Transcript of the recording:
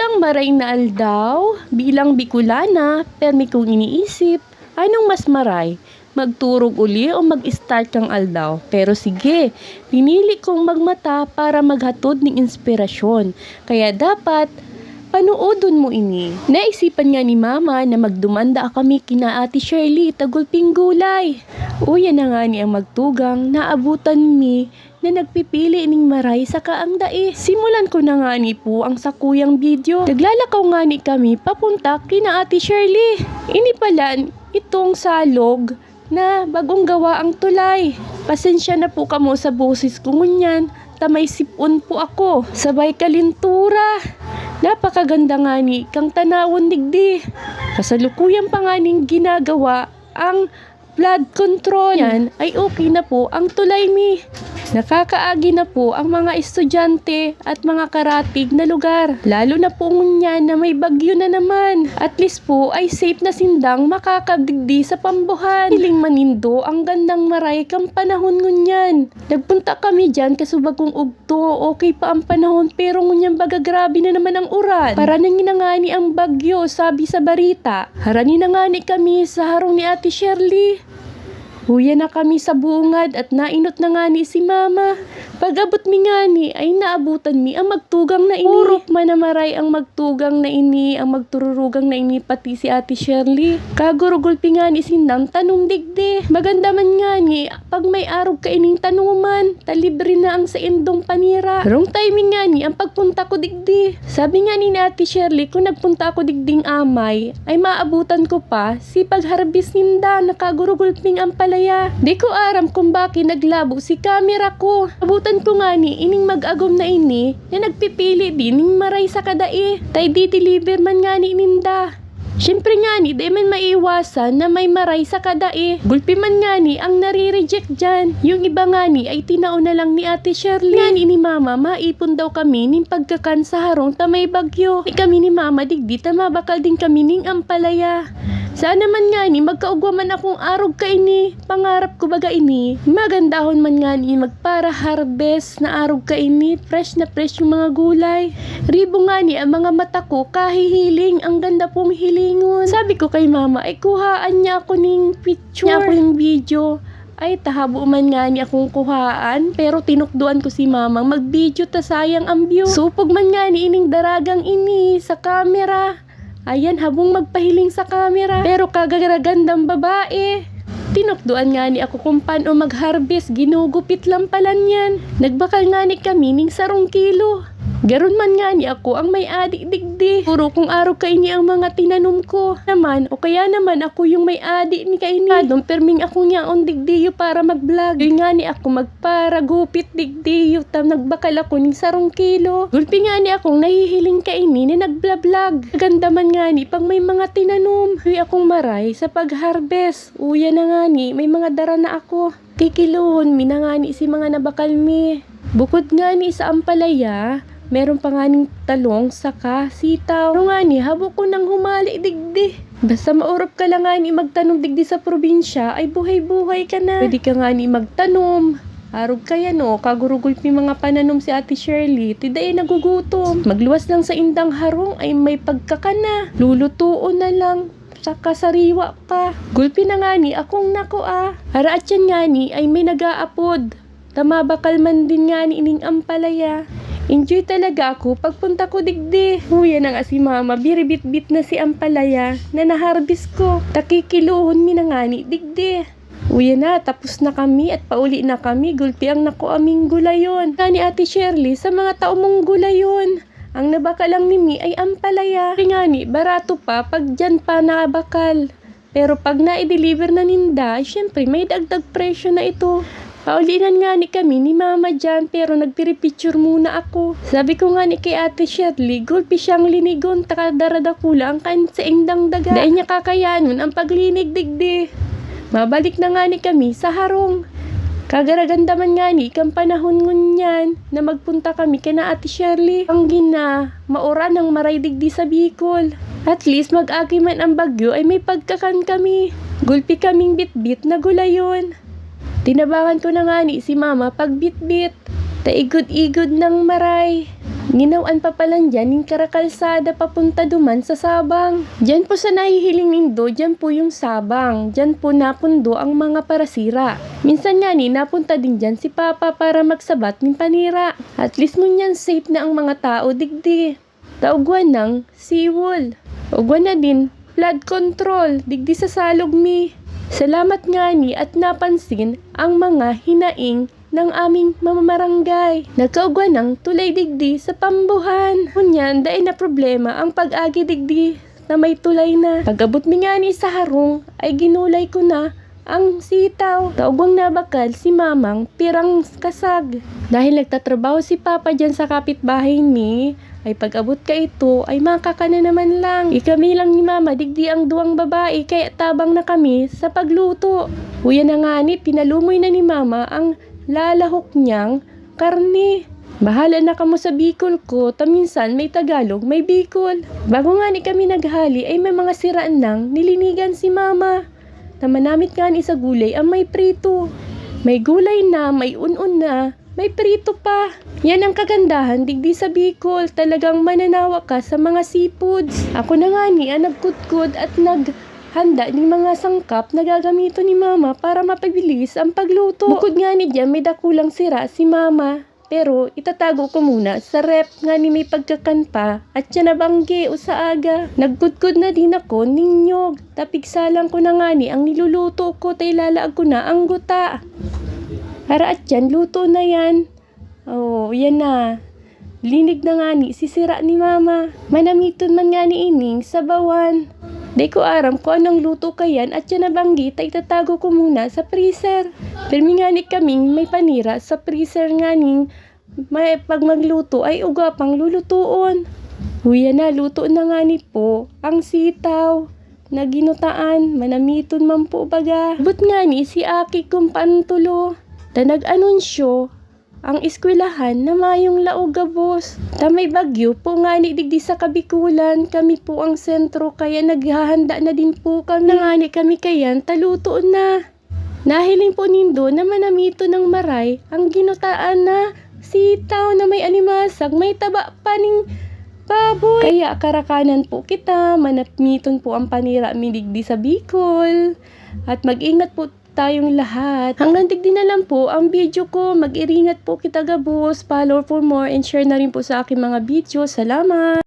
Ang maray na aldaw, bilang Bicolana, permi kong iniisip, anong mas maray? Magturog uli o mag-start kang aldaw? Pero sige, pinili kong magmata para maghatod ng inspirasyon. Kaya dapat, panuodon mo ini. Naisipan nga ni Mama na magdumanda kami kina Ate Shirley, tagulping gulay. Uya na nga ni ang magtugang, naabutan mi na nagpipili ning maray sa kaang dai. Simulan ko na nga ni po ang sakuyang video. Naglalakaw nga ni kami papunta kina Ate Shirley. Ini pala itong salog na bagong gawa ang tulay. Pasensya na po kamo sa boses ko ngunyan, tamay sipon po ako. Sabay kalintura. Napakaganda nga ni kang tanawon digdi. Kasalukuyan pa nga ning ginagawa ang blood control. Yan ay okay na po ang tulay mi. Nakakaagi na po ang mga estudyante at mga karatig na lugar. Lalo na po ngunyan na may bagyo na naman. At least po ay safe na sindang makakadigdi sa pambuhan. Hiling manindo ang gandang maray kang panahon ngunyan. Nagpunta kami dyan kasubagong ugto. Okay pa ang panahon pero ngunyan baga grabe na naman ang uran. Para nanginangani ang bagyo sabi sa barita. Harani na ngani kami sa harong ni Ate Shirley. Huya na kami sa bungad at nainot na nga ni si Mama. Pag-abot mi nga ni ay naabutan mi ang magtugang na ini. Purok manamaray ang magtugang na ini, ang magtururugang na ini pati si Ate Shirley. Kagurugulpi nga ni sindang tanong digdi. Maganda man nga ni pag may arog ka ining tanuman, talibre na ang sa indong panira. Wrong timing nga ni ang pagpunta ko digdi. Sabi nga ni Ate Shirley kung nagpunta ako digding amay ay maabutan ko pa si pagharbis ninda nakagurugulping ang palaya. Di ko aram kung bakit naglabo si camera ko. Abutan ko nga ni ining mag-agom na ini na nagpipili din ning maray sa kadai. Tay di-deliver man nga ni ninda. Siyempre nga ni, di man maiiwasan na may maray sa kadai. Gulpi man nga ni ang nare-reject dyan. Yung iba nga ni ay tinao na lang ni Ate Shirley. Nga ni Mama, maipon daw kami ning pagkakan sa harong tamay bagyo. Di kami ni Mama digdi tamabakal din kami ning ampalaya. Sana man nga ni magkaugwaman akong arog ka ini. Pangarap ko baga ini. Magandahon man nga ni magpara harvest na arog ka ini. Fresh na fresh yung mga gulay. Ribo nga ni ang mga mata ko kahihiling. Ang ganda pong hilingon. Sabi ko kay Mama ay kuhaan niya ako ning picture. Niya ako yung video. Ay tahabo man nga ni akong kuhaan. Pero tinukduan ko si Mama mag-video ta sayang ang view. Supog man nga ni ining daragang ini sa camera. Ayan, habong magpahiling sa camera. Pero kagagandang babae. Tinukduan nga ni ako kung paano mag-harvest. Ginugupit lang pala niyan. Nagbakal nga ni kami ning 1 kilo. Garon man nga ni ako ang may adik digdi. Puro kung araw kaini ang mga tinanom ko. Naman, o kaya naman ako yung may adik ni kaini. Adong perming ako niya on digdiyo para mag-vlog. Yung nga ni ako magpara gupit digdiyo. Tam nagbakal ako ning 1 kilo. Gulpi nga ni akong nahihiling kaini na nag-vlog. Ganda man nga ni pag may mga tinanom. Huy akong maray sa pag-harvest. Uya na nga ni, may mga dara na ako. Kikiluhon mi na nga ni si mga nabakal mi. Bukod nga ni sa ampalaya, meron pa nga ning talong, saka, sitaw. Pero nga ni, habo ko nang humali digdi. Basta maurap ka lang nga ni magtanong digdi sa probinsya, ay buhay-buhay ka na. Pwede ka nga ni magtanom. Arog kaya no, kagurugulpi mga pananom si Ate Shirley, tiday nagugutom. Magluwas lang sa indang harong ay may pagkakana. Lulutuon na lang. Saka sariwa pa. Gulpi na nga ni, akong nako Haraat yan nga ni ay may nag-aapod. Tamabakal man din nga ni ining ampalaya. Enjoy talaga ako pagpunta ko digdi. Huya na nga si Mama, biribit-bit na si ampalaya na naharbis ko. Takikiluhon mi na nga ni digdi. Uya na, tapos na kami at pauli na kami. Gulpi ang naku aming gulayon. Nga ni Ate Shirley, sa mga tao mong gulayon. Ang nabakal lang ni mi ay ampalaya. Kaya nga ni, barato pa pag dyan pa nakabakal. Pero pag na-deliver na ninda, syempre may dagdag presyo na ito. Paulinan nga ni kami ni Mama dyan pero nagpiripicture muna ako. Sabi ko nga ni kay Ate Shirley, gulpi siyang linigon takadarada kula ang kain sa indang daga. Dahil niya kakayanon ang paglinig digdi. Mabalik na nga ni kami sa harong. Kagaraganda man nga ni kang panahon ngunyan na magpunta kami kina Ate Shirley. Ang gina, maura ng maray digdi sa Bicol. At least mag-agi man ang bagyo ay may pagkakan kami. Gulpi kaming bit-bit na gulayon. Tinabangan ko na nga ni si Mama pag bit-bit. Taigod-igod ng maray. Ginawaan pa palang dyan yung karakalsada papunta duman sa Sabang. Dyan po sa nahihiling nindo, dyan po yung Sabang. Dyan po napundo ang mga parasira. Minsan nga ni, napunta din dyan si Papa para magsabat ng panira. At least mo niyan safe na ang mga tao digdi. Taugwan ng seawall. Taugwan na din flood control digdi sa salog mi. Salamat nga ni at napansin ang mga hinaing ng aming mamamarangay. Nagkaugwan ng tulay digdi sa pambuhan. Kunyan, dahil na problema ang pag-agi digdi na may tulay na. Pag-abot mi nga ni sa harong, ay ginulay ko na ang sitaw. Taugwang nabakal si mamang pirang kasag. Dahil nagtatrabaho si Papa dyan sa kapitbahay ni, ay pag-abot ka ito, ay makakana naman lang. Ikami lang ni Mama, digdi ang duwang babae, kaya tabang na kami sa pagluto. Huya na nga ni, pinalumoy na ni Mama ang lalahok niyang karne. Bahala na kamo sa Bicol ko, taminsan may Tagalog, may Bicol. Bago nga ni kami naghali, ay may mga siraan nang nilinigan si Mama. Namanamit nga ni sa gulay ang may prito. May gulay na, may unon na, may prito pa. Yan ang kagandahan digdi sa Bicol. Talagang mananawa ka sa mga seafoods. Ako na nga ni ang nagkutkod at handa ng mga sangkap na gagamito ni Mama para mapabilis ang pagluto. Bukod nga ni dyan, may dakulang sira si Mama. Pero itatago ko muna sa rep nga ni may pagkakan pa at siya nabanggi o sa aga. Nagkudkod na din ako ninyog. Tapigsalang ko na nga ni ang niluluto ko tay lalaag ko na ang guta. Para at yan, luto na yan. Oh, yan na. Linig na nga ni sisira ni Mama. Manamiton man nga ni ining sa bawan. Di ko aram ko anong luto kayan at yan nabanggi tay itatago ko muna sa freezer. Pirmi nga ni kaming may panira sa freezer nga ning may pag magluto ay uga pang lulutuon. Huya na, luto na nga ni po ang sitaw na ginutaan. Manamiton man po baga. But nga ni si Aki kung pantulo. Ta nag-anunsyo ang eskwelahan na mayong laugabos. Ta may bagyo po nga ni digdi sa Kabikulan. Kami po ang sentro kaya naghahanda na din po kami. Nangani kami kayan taluto na. Nahiling po nindo na manamito ng maray ang ginutaan na sitaw na may alimasag, may taba pa ning baboy. Kaya karakanan po kita, manamiton po ang panira midigdi sa Bicol. At mag-ingat po tayong lahat. Hanggang digdi na lang po ang video ko. Mag-iringat po kita gabos. Follow for more and share na rin po sa aking mga video. Salamat!